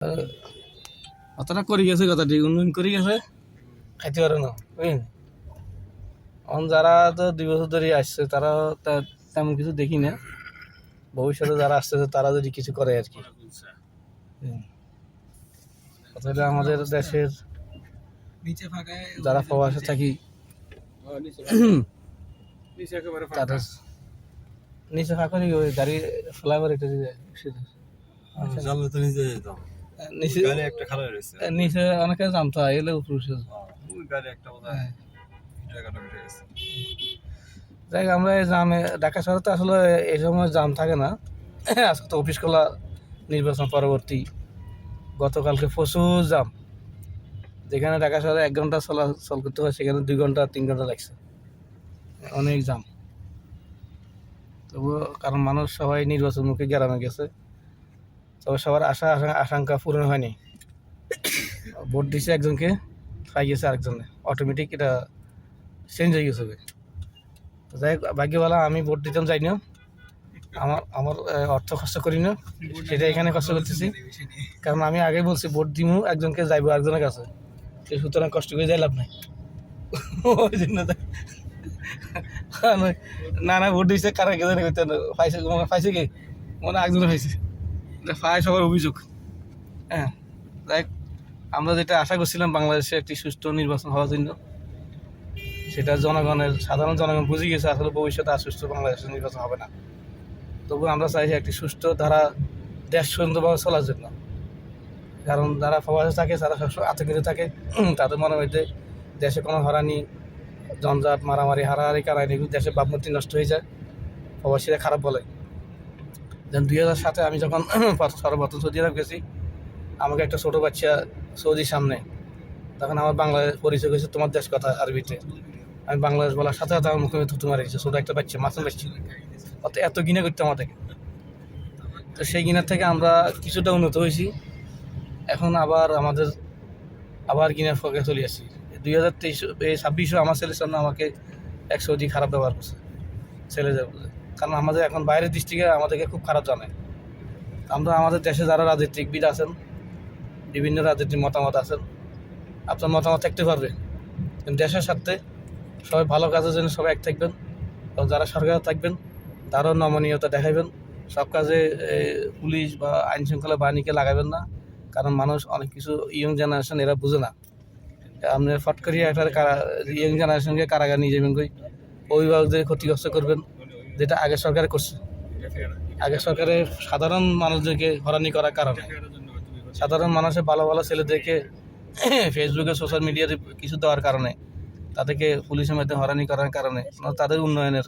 অতটা করে গেছে কথাটি উন্নয়ন করে গেছে খাইতে পারে না বুঝলেন। এখন যারা তো 2 বছর ধরে আসছে তারা তেমন কিছু দেখি না, ভবিষ্যতে যারা আসতেছে তারা যদি কিছু করে আর কি। তাহলে আমাদের দেশের যারা প্রবাসে থাকি তাদের নিচে ফাঁকা ওই গাড়ি ফ্লাইওভার এটা নিচে অনেকে জামতে হয় এলে উপরে যাই আমরা এই জামে ঢাকা শহরে তো আসলে এই সময় জাম থাকে না। আজকে তো অফিস খোলা, নির্বাচন পরবর্তী, গতকালকে প্রচুর জাম। যেখানে ঢাকা শহরে 1 ঘন্টা চলাচল করতে হয় সেখানে 2 ঘন্টা 3 ঘন্টা লাগছে, অনেক জাম। তবুও কারণ মানুষ সবাই নির্বাচন মুখে গ্রামে গেছে, তবে সবার আশঙ্কা পূরণ হয়নি। ভোট দিছে একজনকে, পাই গেছে আরেকজনে, অটোমেটিক এটা চেঞ্জ হয়ে গেছে। যাই হোক ভাগ্যবালা, আমি ভোট দিতাম যাই না, আমার অর্থ খরচ করি না, সেটা এখানে খরচ করতেছি। কারণ আমি আগে বলছি ভোট দিমু একজনকে, যাইবো একজনের কাছে, সুতরাং কষ্ট করে যাই লাভ নাই। ওই জন্য না ভোট দিচ্ছে কারা কে জানি পাইছে কি মনে একজনে পাইছে, পায় সবার অভিযোগ। হ্যাঁ, যাই আমরা যেটা আশা করছিলাম বাংলাদেশে একটি সুষ্ঠু নির্বাচন হওয়ার জন্য, সেটা সাধারণ জনগণ বুঝে গেছে আসলে ভবিষ্যতে আর সুষ্ঠু বাংলাদেশের নির্বাচন হবে না। তবু আমরা চাইছি একটি সুষ্ঠু ধারা দেশ সুন্দরভাবে চলার জন্য। কারণ যারা প্রবাসে থাকে তারা সবসময় আতঙ্কিত থাকে, তাদের মনে হইতে দেশে কোনো হরানি ঝঞ্ঝাট মারামারি হারাহারি কারাহারি দেশের ভাবমূর্তি নষ্ট হয়ে যায়, প্রবাসীরা খারাপ বলে। যেন 2007 আমি যখন সর্বপ্রথম সৌদি আরব গেছি, আমাকে একটা ছোটো বাচ্চা সৌদির সামনে, তখন আমার বাংলাদেশ পরিচয় হয়েছে তোমার দেশ কথা আরবিতে। আমি বাংলাদেশ বলার সাথে সাথে আমার মুখে থুতু মারি গেছে, ছোটো একটা বাচ্চা মাসুম বাচ্চা, এত ঘৃণা করতে আমাদেরকে। তো সেই ঘৃণার থেকে আমরা কিছুটা উন্নত হয়েছি, এখন আবার ঘৃণার ফকে চলে আসছি। 2023-26 আমার ছেলের সামনে আমাকে এক সৌদি খারাপ ব্যবহার করছে ছেলে যাবে, কারণ আমাদের এখন বাইরের দৃষ্টিকে আমাদেরকে খুব খারাপ জানে। আমরা আমাদের দেশে যারা রাজনীতিবিদ আছেন, বিভিন্ন রাজনীতির মতামত আছেন, আপনার মতামত থাকতে পারবে, কিন্তু দেশের স্বার্থে সবাই ভালো কাজের জন্য সবাই এক থাকবেন, এবং যারা সরকারে থাকবেন তারও নমনীয়তা দেখাবেন। সব কাজে পুলিশ বা আইন শৃঙ্খলা বাহিনীকে লাগাবেন না, কারণ মানুষ অনেক কিছু ইয়ং জেনারেশন এরা বুঝে না। আপনি ফট করিয়া একটা ইয়ং জেনারেশনকে কারাগার নিয়ে যাবেন, অভিভাবকদের ক্ষতিগ্রস্ত করবেন, যেটা আগের সরকারে করছে। আগের সরকারে সাধারণ মানুষদেরকে হয়রানি করার কারণে, সাধারণ মানুষের ভালো ভালো ছেলেদেরকে ফেসবুকে সোশ্যাল মিডিয়াতে কিছু দেওয়ার কারণে, তাদেরকে পুলিশের মধ্যে হয়রানি করার কারণে তাদের উন্নয়নের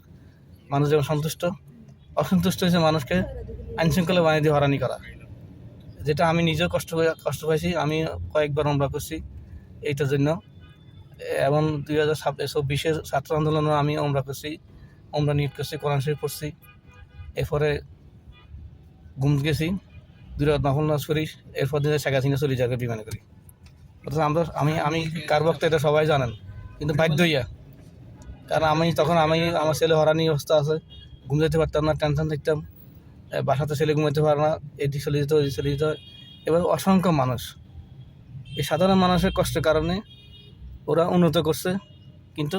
মানুষ যেমন অসন্তুষ্ট হয়েছে মানুষকে আইনশৃঙ্খলা বাহিনী দিয়ে হয়রানি করা, যেটা আমি নিজেও কষ্ট পাইছি। আমি কয়েকবার ওমরা করছি এইটার জন্য, এবং 2024 ছাত্র আন্দোলনে আমি ওমরা করছি, ওমরা নিয়োগ করছি, কোরআন শরীফ পড়ছি, এরপরে ঘুম গেছি 2 রাত নফল নামাজ করি, এরপর দিনে শেখ হাসিনা চলে যাবে বিমানে করি। অথচ আমি কার বক্তা এটা সবাই জানেন, কিন্তু বাধ্য হইয়া, কারণ আমার ছেলে হরানি অবস্থা আছে, ঘুম যেতে পারতাম না, টেনশন দেখতাম, বাসাতে ছেলে ঘুমাইতে পারে না, এদিকে চলে যেতে ওদিকে চলে যেতে হয়। এবার অসংখ্য মানুষ, এই সাধারণ মানুষের কষ্টের কারণে ওরা উন্নত করছে, কিন্তু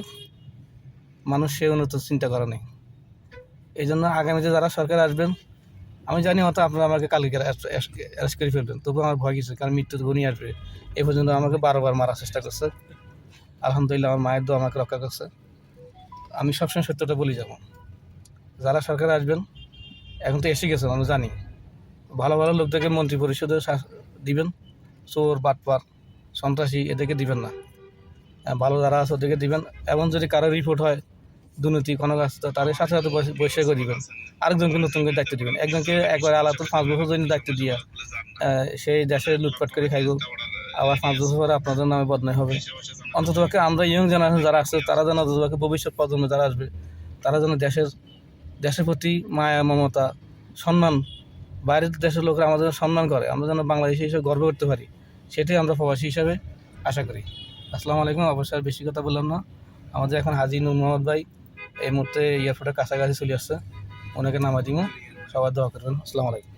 মানুষ সে উন্নত চিন্তা করে নেই। এই জন্য আগামীতে যারা সরকার আসবেন, আমি জানি হয়তো আপনারা আমাকে কালকে অ্যারেস্ট করে ফেলবেন, তবু আমার ভয় কিছু, কারণ মৃত্যু তো ঘনিয়ে আসবে। এই পর্যন্ত আমাকে 12 বার মারার চেষ্টা করছে, আলহামদুলিল্লাহ আমার মায়ের দোয়া আমাকে রক্ষা করছে। আমি সবসময় সত্যটা বলে যাব, যারা সরকারে আসবেন, এখন তো এসে গেছে আমরা জানি, ভালো ভালো লোকদেরকে মন্ত্রী পরিষদে দিবেন, চোর বাটপার সন্ত্রাসী এদেরকে দিবেন না, ভালো যারা আছে ওদেরকে দিবেন। এবং যদি কারো রিপোর্ট হয় দুর্নীতি কোনো কাজ, তাদের সাথে সাথে বসে করে দিবেন, আরেকজনকে নতুন করে দায়িত্ব দিবেন। একজনকে একবার আলাদা 5 বছর জন্য দায়িত্ব দিয়া সেই দেশে লুটপাট করে খাইব, আবার 5 বছর পরে আপনাদের নামে বদনাম হবে। অন্ততপক্ষে আমরা ইয়ং জেনারেশন যারা আছে তারা যেন, অন্ততপক্ষে ভবিষ্যৎ প্রজন্মে যারা আসবে তারা যেন দেশের প্রতি মায়া মমতা সম্মান, বাইরের দেশের লোকরা আমাদের সম্মান করে, আমরা যেন বাংলাদেশি হিসেবে গর্ব করতে পারি, সেটাই আমরা প্রবাসী হিসাবে আশা করি। আসসালামু আলাইকুম। অবশ্যই বেশি কথা বললাম না, আমাদের এখন হাজী নূর মোহাম্মদ ভাই এই মুহূর্তে এয়ারপোর্টের কাছাকাছি চলে আসছে, ওনাকে নামা দিব, সবাই দোয়া করবেন। আসসালামু আলাইকুম।